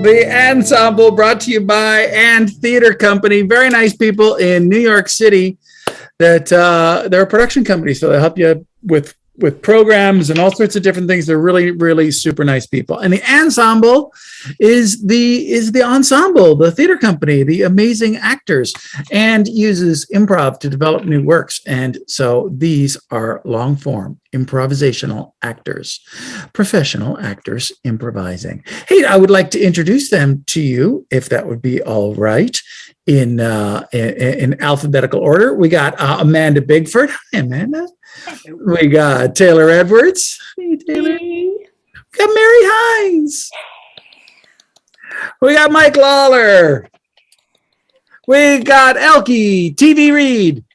The ANDsemble, brought to you by ANDTheatre Company. Very nice people in New York City that they're a production company, so they help you with programs and all sorts of different things. They're really, really super nice people. And the ANDsemble is the ensemble, the theater company, the amazing actors, and uses improv to develop new works. And so these are long-form improvisational actors, professional actors improvising. Hey, I would like to introduce them to you, if that would be all right, in alphabetical order. We got Amanda Bigford. Hi, Amanda. We got Taylor Edwards. Hey, Taylor. We got Mary Hynes. We got Mike Lawler. We got Elke Reid.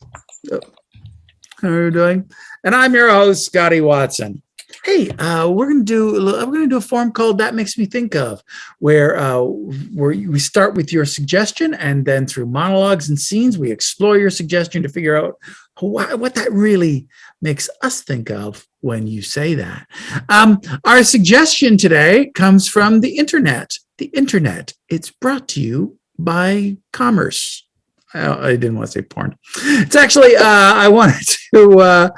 How are you doing? And I'm your host, Scotty Watson. Hey, we're gonna do a form called That Makes Me Think Of, where we start with your suggestion, and then through monologues and scenes, we explore your suggestion to figure out what that really makes us think of when you say that. Our suggestion today comes from the internet. The internet. It's brought to you by commerce. I didn't want to say porn. It's actually, I wanted to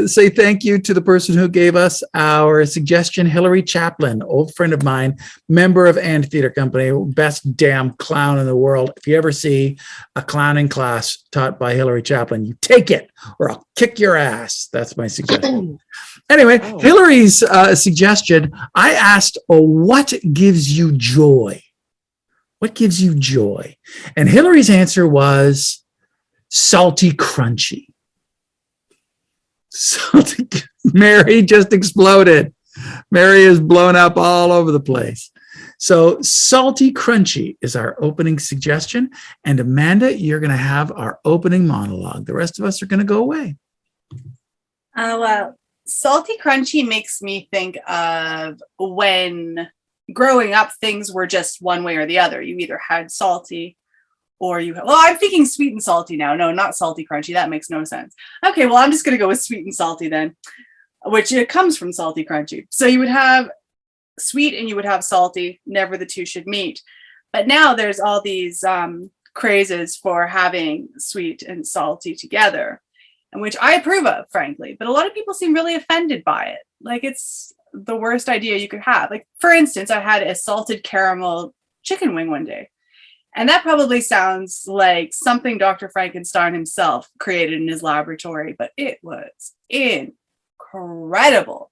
say thank you to the person who gave us our suggestion, Hilary Chaplain, old friend of mine, member of ANDTheatre Company, best damn clown in the world. If you ever see a clowning class taught by Hilary Chaplain, you take it or I'll kick your ass. That's my suggestion. Anyway, Hilary's suggestion, I asked, what gives you joy? What gives you joy? And Hilary's answer was salty crunchy. Salty. Mary just exploded. Mary is blown up all over the place. So salty crunchy is our opening suggestion. And Amanda, you're going to have our opening monologue. The rest of us are going to go away. Well, salty crunchy makes me think of when growing up, things were just one way or the other. You either had salty or I'm thinking sweet and salty now. No, not salty crunchy. That makes no sense. Okay, well, I'm just going to go with sweet and salty then, which it comes from salty crunchy. So you would have sweet and you would have salty. Never the two should meet. But now there's all these crazes for having sweet and salty together, and which I approve of, frankly. But a lot of people seem really offended by it. Like it's the worst idea you could have. Like, for instance, I had a salted caramel chicken wing one day, and that probably sounds like something Dr. Frankenstein himself created in his laboratory, but it was incredible.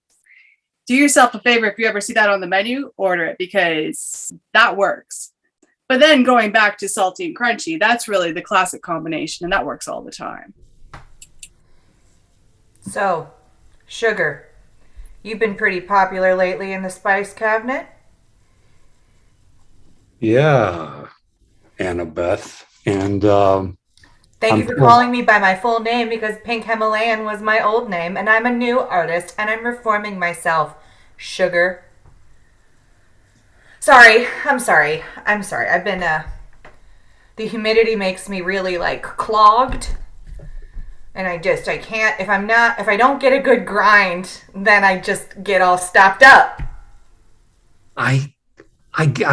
Do yourself a favor, if you ever see that on the menu, order it, because that works. But then going back to salty and crunchy, that's really the classic combination, and that works all the time. So, sugar. You've been pretty popular lately in the spice cabinet. Yeah, Annabeth. And thank you for calling me by my full name, because Pink Himalayan was my old name, and I'm a new artist, and I'm reforming myself. Sugar. I'm sorry. I've been, the humidity makes me really, clogged. And I can't, if I don't get a good grind, then I just get all stopped up. I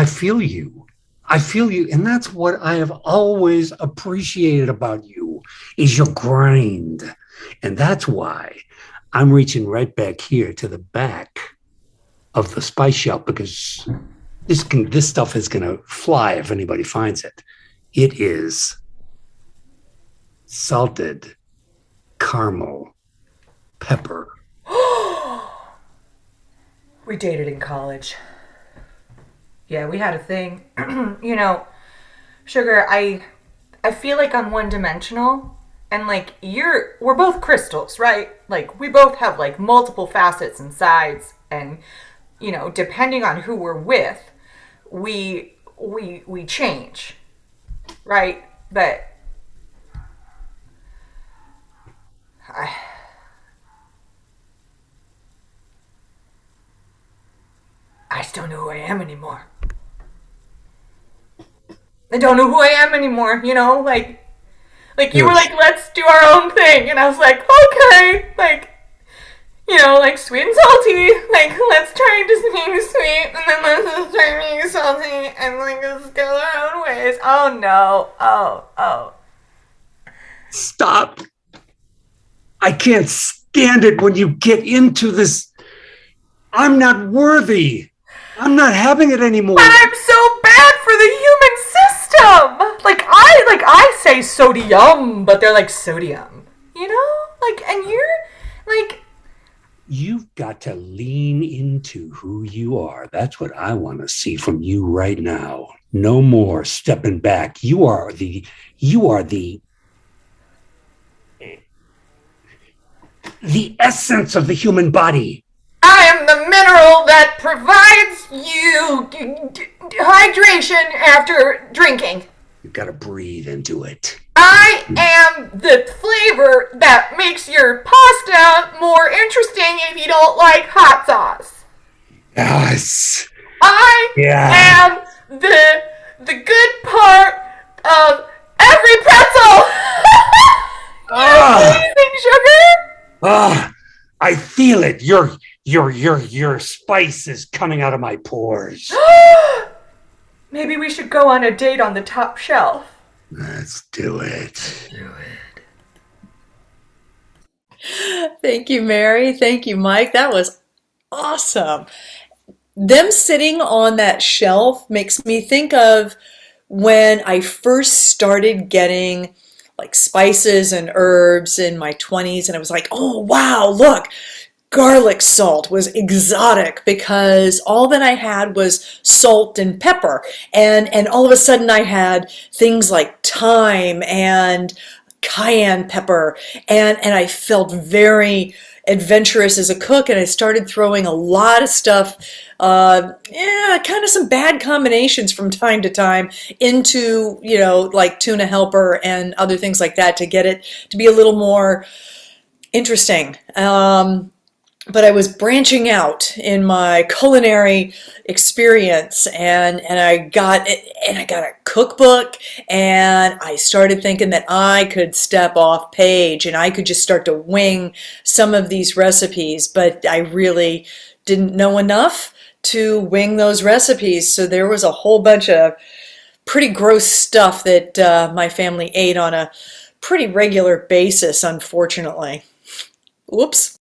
feel you. I feel you. And that's what I have always appreciated about you, is your grind. And that's why I'm reaching right back here to the back of the spice shelf, because this stuff is going to fly if anybody finds it. It is salted caramel pepper. We dated in college. Yeah, we had a thing. Sugar, I feel like I'm one-dimensional, and we're both crystals, right? We both have multiple facets and sides, and depending on who we're with, we change, right? But I just don't know who I am anymore. I don't know who I am anymore, you were like, let's do our own thing. And I was like, okay. you know, like sweet and salty. Like, let's try just being sweet, and then let's just try being salty, and like just go our own ways. Oh no. Oh. Stop. I can't stand it when you get into this. I'm not worthy. I'm not having it anymore. But I'm so bad for the human system. Like I say sodium, but they're like sodium. You know? Like, and you're like, you've got to lean into who you are. That's what I want to see from you right now. No more stepping back. You are the essence of the human body. I am the mineral that provides you hydration after drinking. You've got to breathe into it. I am the flavor that makes your pasta more interesting if you don't like hot sauce. Yes. I am the good part of every pretzel. Amazing, sugar. I feel it. Your spice is coming out of my pores. Maybe we should go on a date on the top shelf. Let's do it. Thank you, Mary. Thank you, Mike. That was awesome. Them sitting on that shelf makes me think of when I first started getting like spices and herbs in my 20s, and I was like, oh, wow, look. Garlic salt was exotic because all that I had was salt and pepper. And all of a sudden I had things like thyme and cayenne pepper. And I felt very adventurous as a cook. And I started throwing a lot of stuff, kind of some bad combinations from time to time into, like tuna helper and other things like that to get it to be a little more interesting. But I was branching out in my culinary experience, and I got a cookbook, and I started thinking that I could step off page and I could just start to wing some of these recipes, but I really didn't know enough to wing those recipes. So there was a whole bunch of pretty gross stuff that my family ate on a pretty regular basis, unfortunately. Whoops.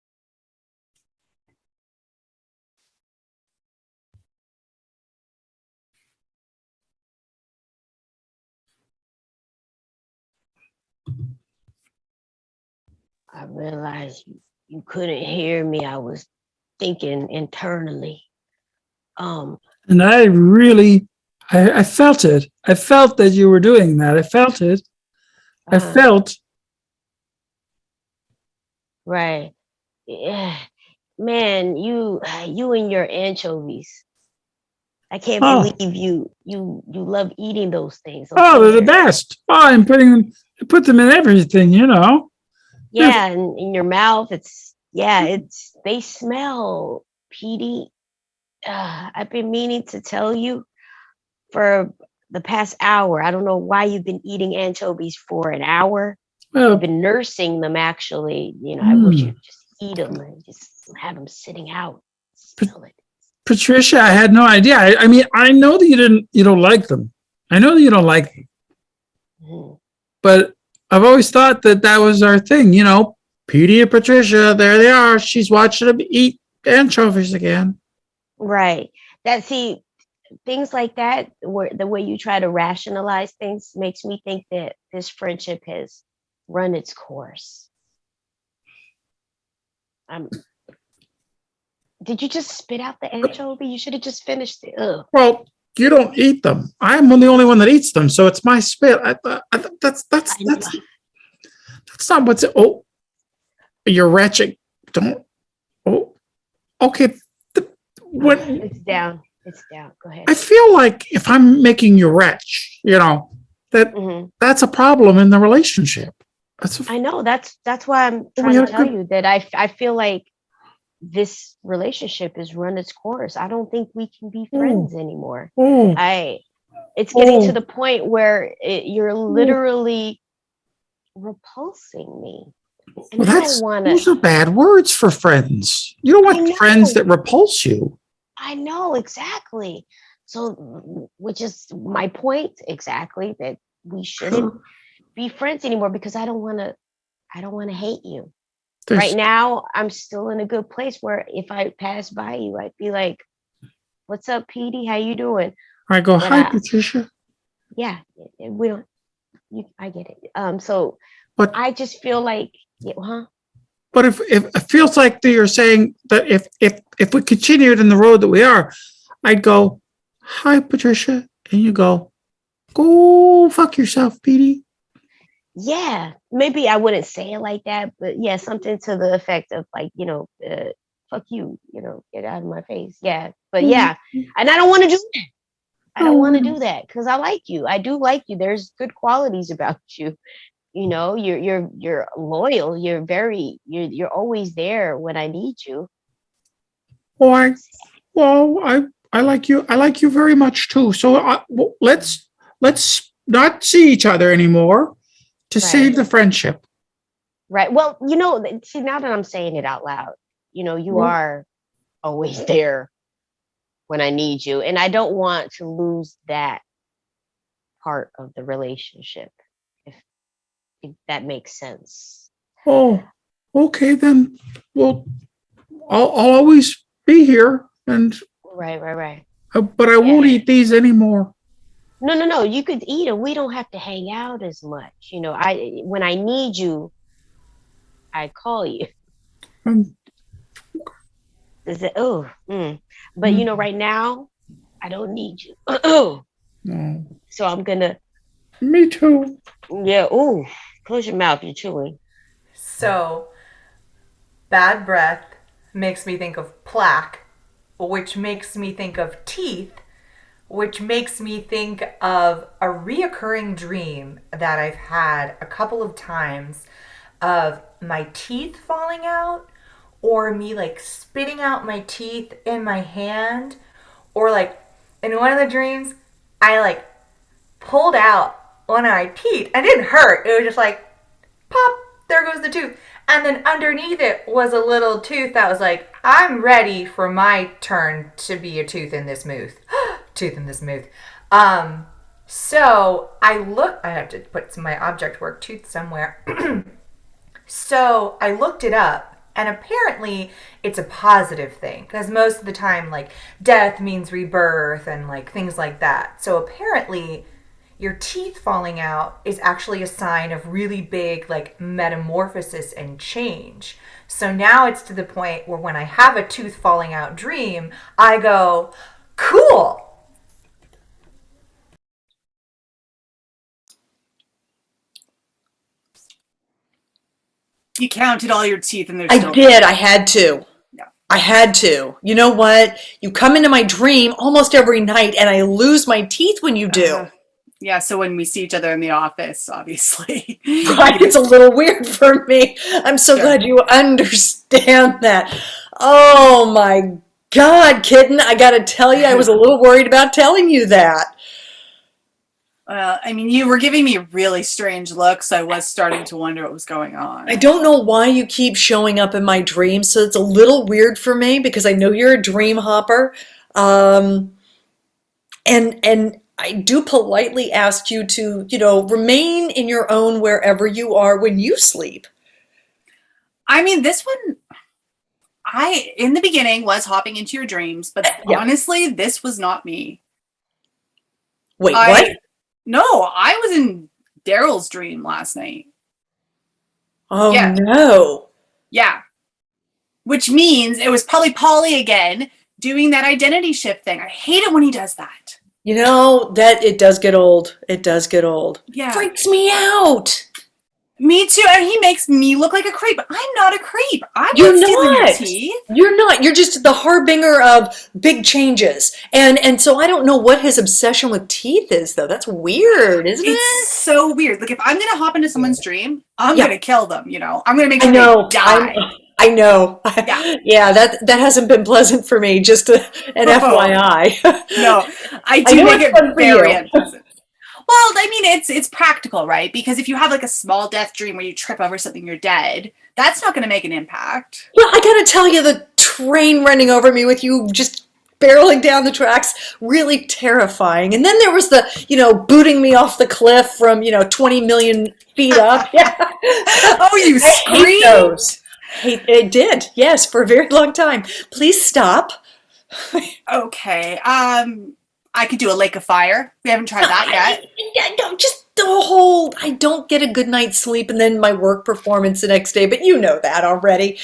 I realized you couldn't hear me. I was thinking internally. And I felt it. I felt that you were doing that. I felt it. I felt. Right. Yeah. Man, you and your anchovies. I can't believe you love eating those things. They're the best. I put them in everything, Yeah, and in your mouth, they smell, Petey. I've been meaning to tell you for the past hour. I don't know why you've been eating anchovies for an hour. I've been nursing them, actually. I wish you'd just eat them and just have them sitting out. Smell it. Patricia, I had no idea. I mean, I know that you don't like them. I know that you don't like them. But I've always thought that was our thing, Petey and Patricia, there they are. She's watching them eat anchovies again. Right. Things like that, where the way you try to rationalize things makes me think that this friendship has run its course. Did you just spit out the anchovy? You should have just finished it. Ugh. Well, you don't eat them. I'm the only one that eats them, so it's my spit. That's not what's. Oh, you're retching. Don't. Oh, okay. It's down. Go ahead. I feel like if I'm making you retch, that's a problem in the relationship. I know. That's why I'm trying to tell you that I feel like this relationship has run its course. I don't think we can be friends anymore. It's getting to the point where you're literally repulsing me. And Well, I don't want those to. are bad words for friends. You don't I want friends know. that repulse you. I know exactly. So, which is my point exactly, that we shouldn't be friends anymore, because I don't want to. I don't want to hate you. Right There's, now, I'm still in a good place where if I pass by you, I'd be like, "What's up, Petey? How you doing?" I go, But hi, Patricia. yeah, we don't. I get it. So But I just feel like, yeah, huh? but if it feels like that you're saying that if we continued in the road that we are, I'd go, hi, Patricia, and you go fuck yourself, Petey. Yeah, maybe I wouldn't say it like that, but yeah, something to the effect of like, fuck you, get out of my face. Yeah, but yeah, and I don't want to do that. I don't want to do that because I like you. I do like you. There's good qualities about you. You're loyal. You're always there when I need you. Why? Well, I like you. I like you very much too. So let's not see each other anymore to save Right. the friendship. Right. Well, see, now that I'm saying it out loud, you are always there when I need you. And I don't want to lose that part of the relationship, if that makes sense. Oh, okay then. Well, I'll always be here, Right. but I Yeah. won't eat these anymore. No. You could eat it. We don't have to hang out as much. When I need you, I call you. Um, Is it? But right now, I don't need you. no. So I'm gonna. Me too. Yeah. Ooh. Close your mouth. You're chewing. So, bad breath makes me think of plaque, which makes me think of teeth, which makes me think of a reoccurring dream that I've had a couple of times of my teeth falling out, or me like spitting out my teeth in my hand, or like in one of the dreams, I like pulled out one of my teeth. It didn't hurt. It was just like, pop, there goes the tooth. And then underneath it was a little tooth that was like, I'm ready for my turn to be a tooth in this mouth. Tooth in this mouth. So I have to put my object work tooth somewhere. So I looked it up. And apparently it's a positive thing, because most of the time, like, death means rebirth and like things like that. So apparently your teeth falling out is actually a sign of really big like metamorphosis and change. So now it's to the point where when I have a tooth falling out dream, I go, cool. You counted all your teeth and there's I still did. I had to. Yeah. I had to. You know what? You come into my dream almost every night, and I lose my teeth when you do. Yeah, so when we see each other in the office, obviously. Right? It's a little weird for me. I'm so glad you understand that. Oh my God, kitten. I got to tell you, I was a little worried about telling you that. Well, I mean, you were giving me really strange looks. I was starting to wonder what was going on. I don't know why you keep showing up in my dreams, so it's a little weird for me because I know you're a dream hopper. And I do politely ask you to, remain in your own wherever you are when you sleep. I mean, this one, in the beginning, was hopping into your dreams, but honestly, this was not me. Wait, what? No, I was in Daryl's dream last night. Oh, yeah. No. Yeah. Which means it was probably Polly again doing that identity shift thing. I hate it when he does that. That it does get old. It does get old. Yeah. Freaks me out. Me too. And he makes me look like a creep. I'm not a creep. I'm You're not stealing your not. teeth. You're not. You're just the harbinger of big changes. And so I don't know what his obsession with teeth is, though. That's weird, isn't it? It's so weird. Like, if I'm going to hop into someone's dream, I'm going to kill them, I'm going to make sure they die. I know. Yeah, that hasn't been pleasant for me, just an FYI. No, I do make it very unpleasant. Well, I mean, it's practical, right? Because if you have like a small death dream where you trip over something, you're dead, that's not going to make an impact. Yeah, I gotta tell you, the train running over me with you just barreling down the tracks, really terrifying. And then there was the, booting me off the cliff from, 20 million feet up. Yeah. Oh, you I hate screamed? those. It did, yes, for a very long time. Please stop. Okay. I could do a lake of fire. We haven't tried that yet. No, just the whole, I don't get a good night's sleep and then my work performance the next day, but you know that already.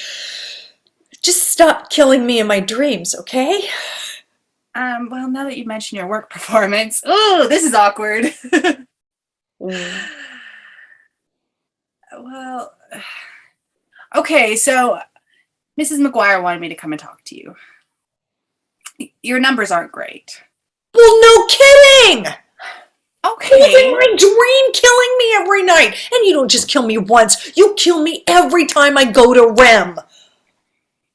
Just stop killing me in my dreams, okay? Well, now that you mention your work performance, oh, this is awkward. Well, okay, so Mrs. McGuire wanted me to come and talk to you. Your numbers aren't great. Well, no kidding! Okay. Who's in my dream killing me every night? And you don't just kill me once, you kill me every time I go to REM.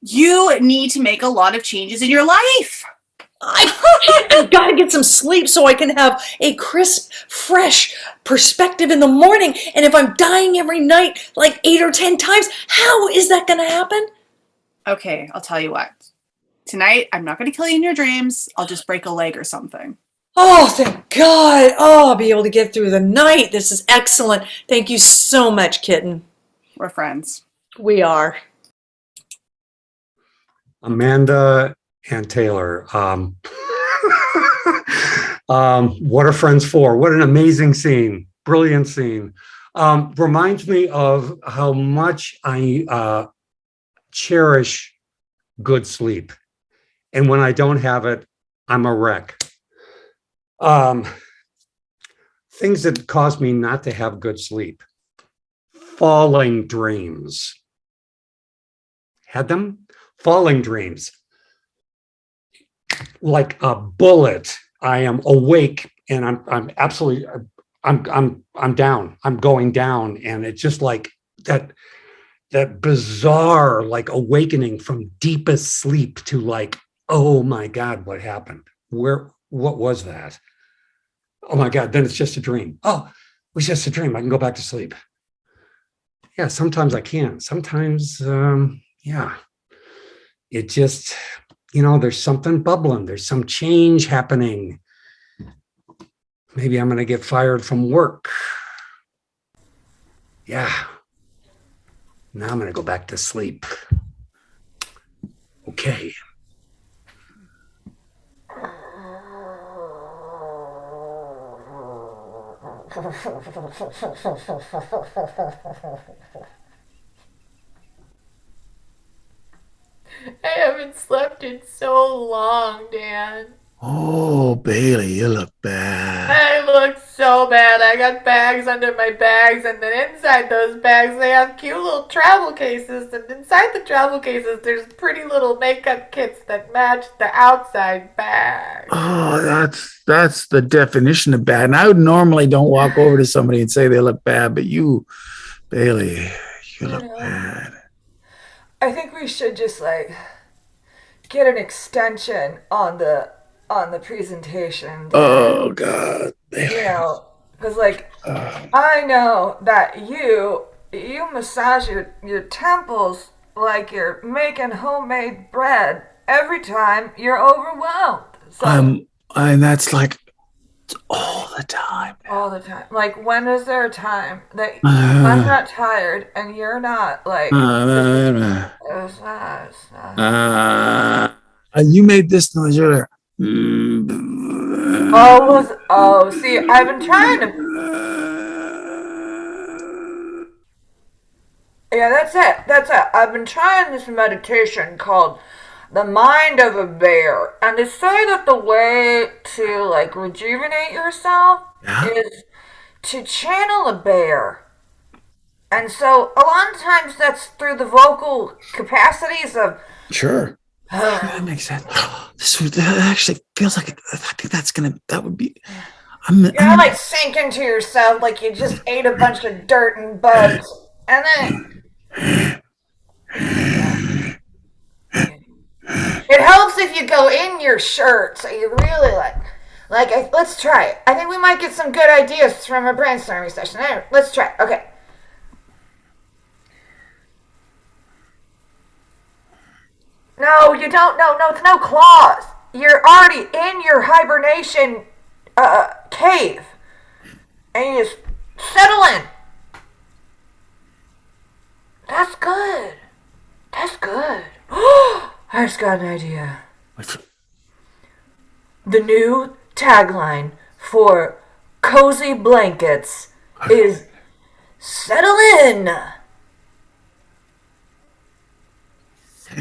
You need to make a lot of changes in your life. I've got to get some sleep so I can have a crisp, fresh perspective in the morning. And if I'm dying every night like 8 or 10 times, how is that going to happen? Okay, I'll tell you what. Tonight, I'm not going to kill you in your dreams. I'll just break a leg or something. Oh, thank God. Oh, I'll be able to get through the night. This is excellent. Thank you so much, kitten. We're friends. We are. Amanda and Taylor. What are friends for? What an amazing scene. Brilliant scene. Reminds me of how much I cherish good sleep. And when I don't have it, I'm a wreck. Things that cause me not to have good sleep. Falling dreams. Had them? Falling dreams. Like a bullet. I am awake and I'm absolutely I'm down. I'm going down. And it's just like that bizarre like awakening from deepest sleep to like, oh my God, what happened? What was that? Oh my God, then it's just a dream. Oh, it was just a dream. I can go back to sleep. Yeah, sometimes I can. Sometimes, yeah. It just, there's something bubbling. There's some change happening. Maybe I'm going to get fired from work. Yeah. Now I'm going to go back to sleep. Okay. I haven't slept in so long, Dan. Oh, Bailey, you look bad. I look so bad. I got bags under my bags, and then inside those bags they have cute little travel cases, and inside the travel cases there's pretty little makeup kits that match the outside bag. Oh, that's the definition of bad. And I would normally don't walk over to somebody and say they look bad, but you, Bailey, you look bad. I think we should just get an extension on the presentation. Oh God, Bailey. Because I know that you massage your temples like you're making homemade bread every time you're overwhelmed. So, and that's like all the time. all the time. Like, when is there a time that I'm not tired and you're not You made this noise earlier. See, I've been trying to. Yeah, that's it. I've been trying this meditation called The Mind of a Bear. And they say that the way to rejuvenate yourself is to channel a bear. And so a lot of times that's through the vocal capacities of. Sure. That makes sense. That actually feels like I think that would be. You gotta sink into yourself like you just ate a bunch of dirt and bugs. And then it helps if you go in your shirt, so you really Let's try it. I think we might get some good ideas from a brainstorming session. Anyway, let's try it. Okay. No, you don't. No, it's no claws. You're already in your hibernation cave. And you just settle in. That's good. I just got an idea. What's The new tagline for Cozy Blankets is settle in.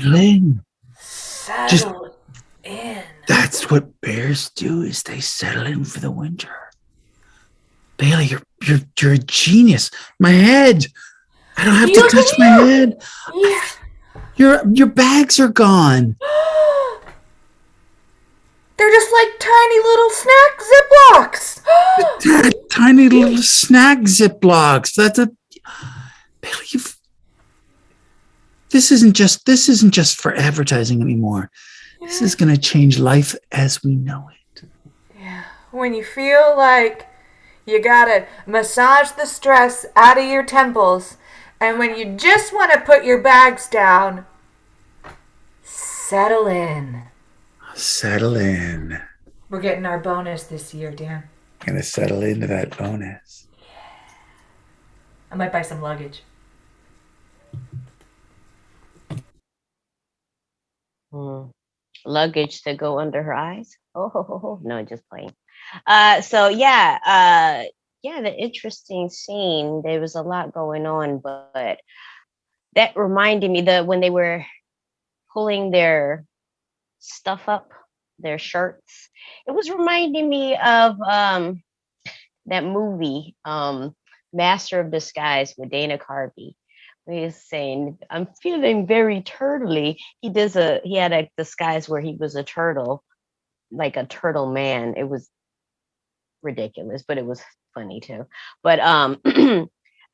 Lynn, Settle in. that's what bears do, is they settle in for the winter. Bailey, you're a genius. My head. I don't have to Look touch at my you. head. Yeah. Your bags are gone. They're just like tiny little snack ziplocs. Tiny little snack ziplocs. That's a Bailey. This isn't just for advertising anymore. This is going to change life as we know it. Yeah. When you feel like you gotta massage the stress out of your temples, and when you just want to put your bags down, settle in. Settle in. We're getting our bonus this year, Dan. Gonna settle into that bonus. I might buy some luggage. Luggage to go under her eyes. Oh, no, just playing. The interesting scene. There was a lot going on, but that reminded me that when they were pulling their stuff up, their shirts, it was reminding me of that movie, Master of Disguise with Dana Carvey. He was saying, "I'm feeling very turtly." He had a disguise where he was a turtle, like a turtle man. It was ridiculous, but it was funny too. But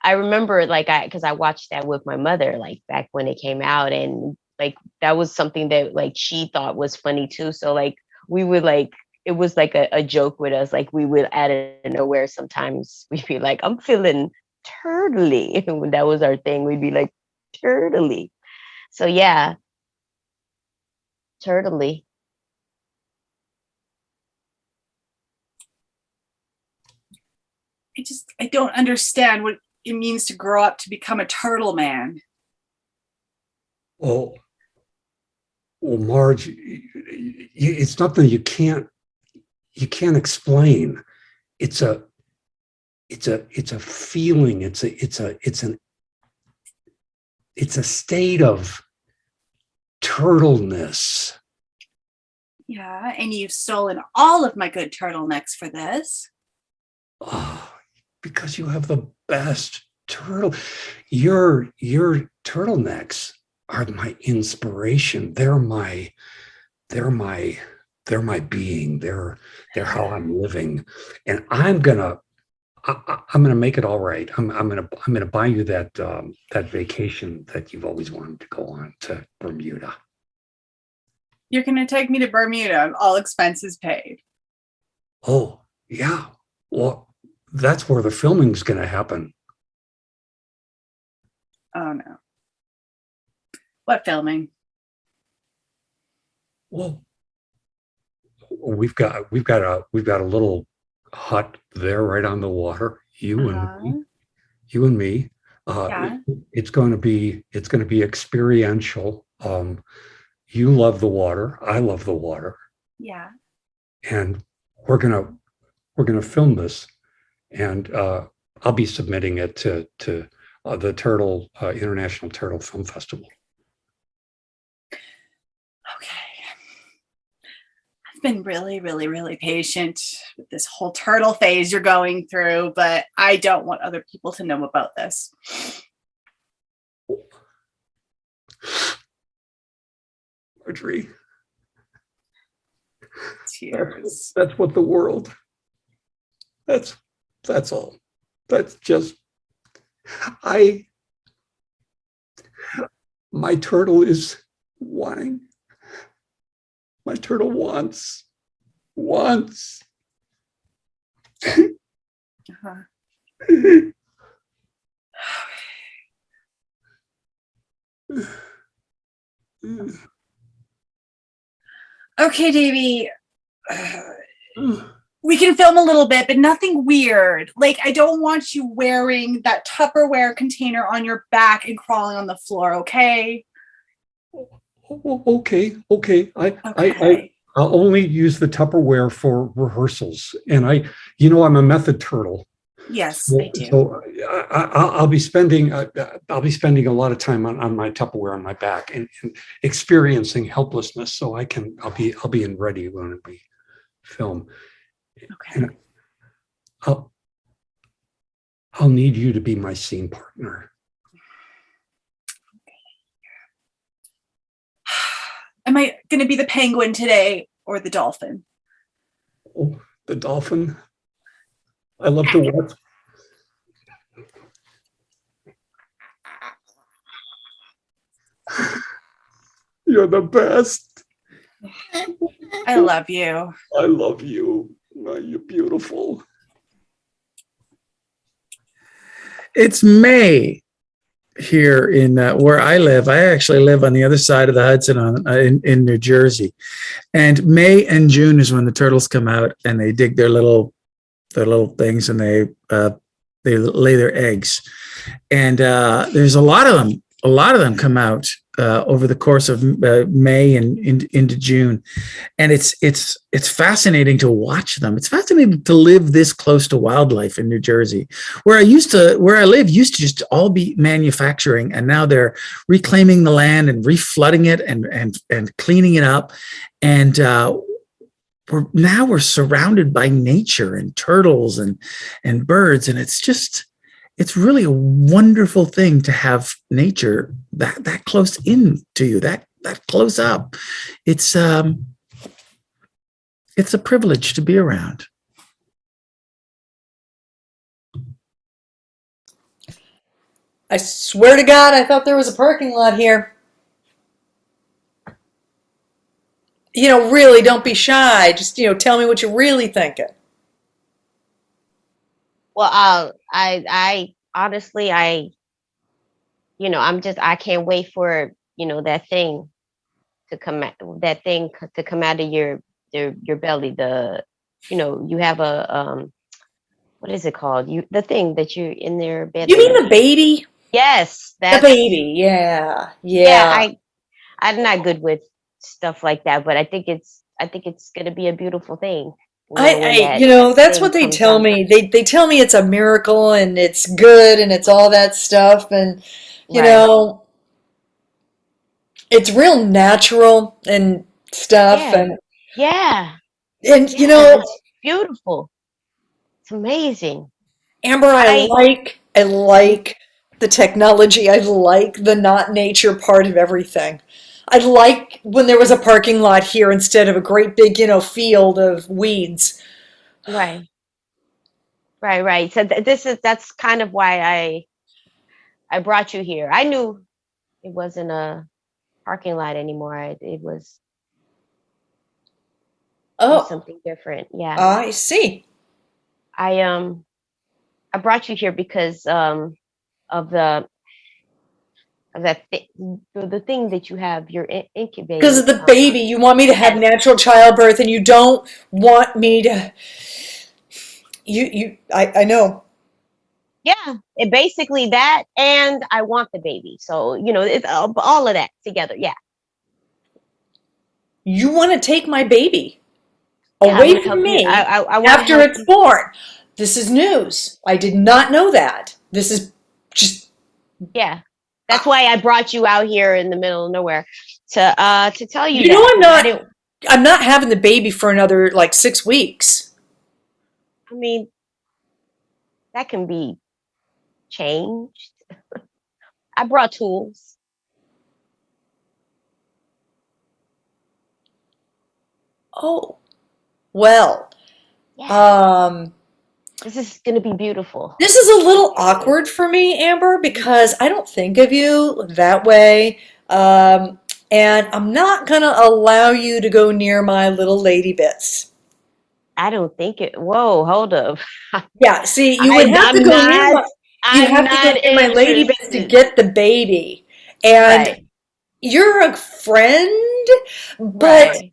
I remember because I watched that with my mother like back when it came out, and like that was something that like she thought was funny too. So like we would like it was like a joke with us. Like we would out of nowhere sometimes we'd be like, "I'm feeling turtly." When that was our thing, we'd be like turtly. So yeah, turtly. I don't understand what it means to grow up to become a turtle man. Well, Marge, it's nothing you can't explain. It's a feeling. It's a state of turtleness. Yeah, and you've stolen all of my good turtlenecks for this. Oh, because you have the best turtle. Your turtlenecks are my inspiration. They're my being. They're how I'm living, and I'm gonna make it all right. I'm gonna buy you that vacation that you've always wanted to go on to Bermuda. You're going to take me to Bermuda, all expenses paid. Oh yeah, well that's where the filming's gonna happen. Oh no. What filming? Well, we've got a little hut there right on the water. You and me. Yeah. It's going to be experiential. You love the water. I love the water, Yeah. and we're gonna film this, and I'll be submitting it to the Turtle International Turtle Film Festival. Okay. I've been really, really, really patient with this whole turtle phase you're going through, but I don't want other people to know about this. Marjorie, Tears. that's what the world. That's all. That's just my turtle is wanting. My turtle wants Uh-huh. Okay, Davey. We can film a little bit, but nothing weird. Like, I don't want you wearing that Tupperware container on your back and crawling on the floor, okay? Okay. Okay. I'll only use the Tupperware for rehearsals. And I'm a method turtle. Yes, I do. So I'll be spending a lot of time on my Tupperware on my back and experiencing helplessness. So I'll be in ready when we film. Okay. And I'll need you to be my scene partner. Am I going to be the penguin today or the dolphin? Oh, the dolphin. I love to watch. You're the best. I love you. I love you. Oh, you're beautiful. It's May here in where I live. I actually live on the other side of the Hudson in New Jersey. And May and June is when the turtles come out and they dig their little things and they lay their eggs. And there's a lot of them. A lot of them come out over the course of May and into June, and it's fascinating to watch them. It's fascinating to live this close to wildlife in New Jersey, where I live used to just all be manufacturing, and now they're reclaiming the land and reflooding it and cleaning it up, and we're surrounded by nature and turtles and birds, and it's really a wonderful thing to have nature that close in to you, that close up. It's a privilege to be around. I swear to God, I thought there was a parking lot here. Really, don't be shy. Just, tell me what you're really thinking. Well, I honestly, I can't wait for, that thing to come out, of your belly. You have a, what is it called? The thing that you're in their bed. You mean the baby? Yes. The baby. Yeah. I'm not good with stuff like that, but I think it's going to be a beautiful thing. That's what they tell me. They tell me it's a miracle and it's good and it's all that stuff. And, it's real natural and stuff. Yeah. And, it's beautiful. It's amazing. Amber, I like the technology. I like the not nature part of everything. I like when there was a parking lot here instead of a great big, field of weeds. Right. So that's kind of why I brought you here. I knew it wasn't a parking lot anymore. It was something different. Yeah. I see. I brought you here because of the thing that you have, you're incubating. Because of the baby, you want me to have natural childbirth, and you don't want me to. I know. Yeah, it basically that, and I want the baby. So it's all of that together. Yeah. You want to take my baby away from me I after it's born? This is news. I did not know that. This is just. Yeah. That's why I brought you out here in the middle of nowhere to tell you. I'm not having the baby for another 6 weeks. I mean, that can be changed. I brought tools. Oh, well. Yeah. This is going to be beautiful. This is a little awkward for me, Amber, because I don't think of you that way. And I'm not going to allow you to go near my little lady bits. I don't think it. Whoa, hold up. Yeah, see, you would have to I'm go not. near. You I'm have to go not near my lady bits to interested. get the baby, and Right. you're a friend, but Right.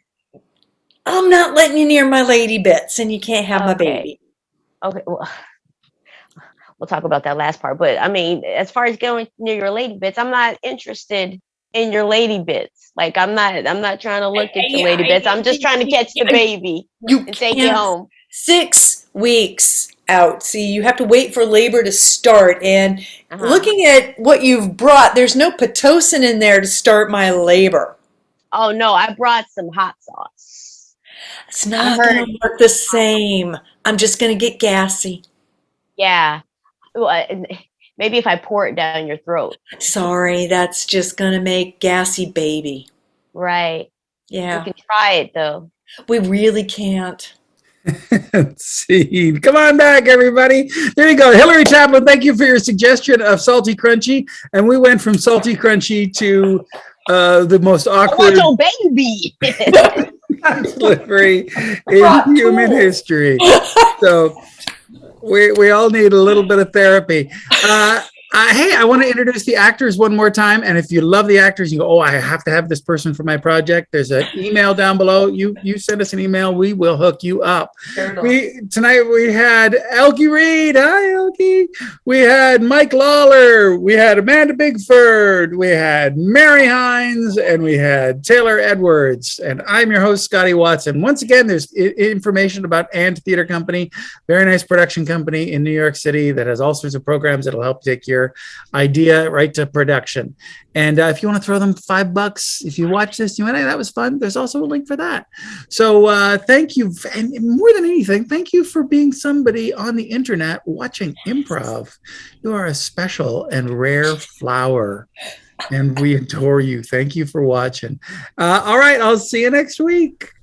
I'm not letting you near my lady bits, and you can't have my Okay. baby. Okay. Well, we'll talk about that last part. But I mean, as far as going near your lady bits, I'm not interested in your lady bits. Like I'm not trying to look at your lady bits. I'm just trying to catch the baby You and take it can't. home. 6 weeks out. See, you have to wait for labor to start. And Uh-huh. looking at what you've brought, there's no Pitocin in there to start my labor. Oh no, I brought some hot sauce. It's I not heard. going to work the same. I'm just going to get gassy. Yeah. Well, maybe if I pour it down your throat. Sorry, that's just going to make gassy baby. Right. We Yeah, can try it though. we really can't. See, come on back, everybody. There you go. Hilary Chaplain, thank you for your suggestion of salty crunchy. And we went from salty crunchy to the most I awkward want your baby. delivery in brought human tools. history. So we all need a little bit of therapy. Hey, I want to introduce the actors one more time. And if you love the actors, you go, oh, I have to have this person for my project. There's an email down below. You send us an email. We will hook you up. Tonight we had Elke Reid. Hi, Elke. We had Mike Lawler. We had Amanda Bigford. We had Mary Hynes. And we had Taylor Edwards. And I'm your host, Scotty Watson. Once again, there's information about ANDTheatre Company. Very nice production company in New York City that has all sorts of programs that'll help take your idea right to production. And if you want to throw them $5, if you watch this, you went, hey, that was fun. There's also a link for that. So thank you. And more than anything, thank you for being somebody on the internet watching improv. You are a special and rare flower. And we adore you. Thank you for watching. All right. I'll see you next week.